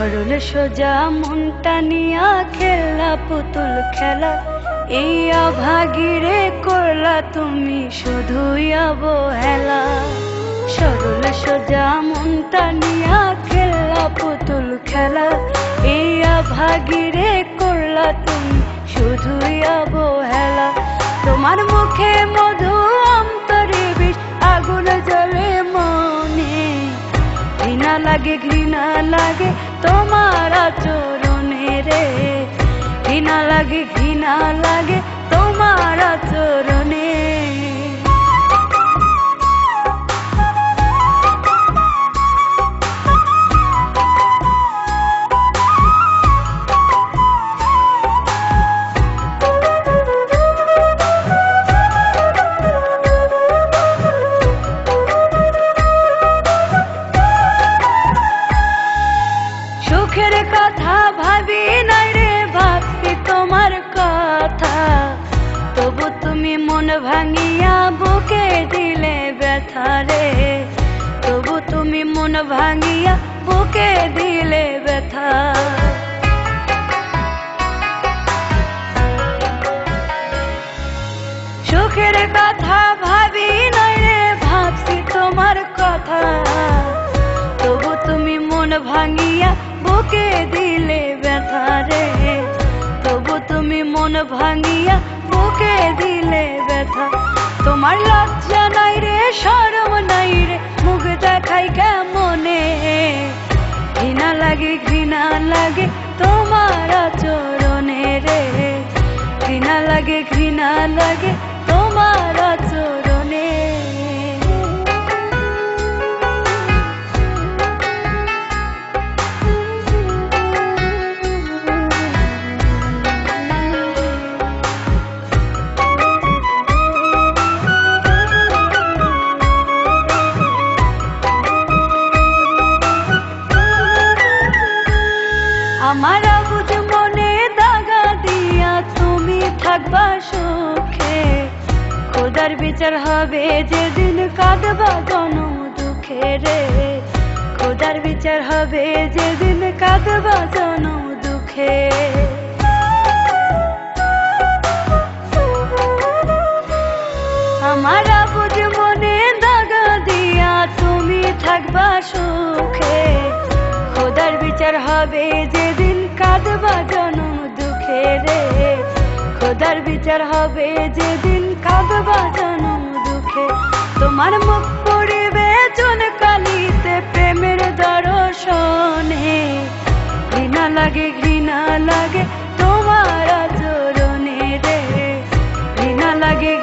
সরল সোজা মনটা নিয়া খেলা পুতুল খেলা, এই অভাগীরে করলা তুমি শুধুই অবহেলা। সরল সোজা মনটা নিয়া খেলা পুতুল খেলা, এই অভাগীরে করলা তুমি শুধুই অবহেলা। তোমার মুখে মধু অন্তরে বিষ, আগুন জ্বলে মনে। ঘৃণা লাগে ঘৃণা লাগে তোমার আচরণে রে, ঘৃণা লাগে ঘৃণা লাগে তোমার আচরণে। সুখের কথা ভাবি নাই রে, ভাবছি তোমার কথা, তবু তুমি মন ভাঙিয়া বুকে দিলে ব্যথা রে, তবু তুমি মন ভাঙিয়া বুকে দিলে ব্যথা। সুখের কথা ভাবি নাই রে, ভাবছি তোমার কথা, তবু তুমি মন ভাঙিয়া বুকে দিলে ব্যথা রে, তবু তুমি মন ভাঙিয়া বুকে দিলে ব্যথা। তোমার লজ্জা নাই রে, শরম নাই রে, মুখ দেখাই কেমনে। ঘৃণা লাগে ঘৃণা লাগে তোমার আচরণে রে, ঘৃণা লাগে ঘৃণা লাগে তোমার আচরণে। আমার বুঝ মনে দাগা দিয়া তুমি থাকবা সুখে, খোদার বিচার হবে যেদিন কাঁদবা জনম দুঃখে রে, খোদার বিচার হবে যেদিন কাঁদবা জনম দুঃখে। আমার বুঝ মনে দাগা দিয়া তুমি থাকবা সুখে, খোদার বিচার হবে যেদিন কাঁদবা জনম দুঃখে রে, খোদার বিচার হবে যেদিন কাঁদবা জনম দুঃখে। তোমার মুখ পড়িবে চুন কালিতে প্রেমের দর্শনে, ঘৃণা লাগে ঘৃণা লাগে তোমার আচরণে রে, ঘৃণা লাগে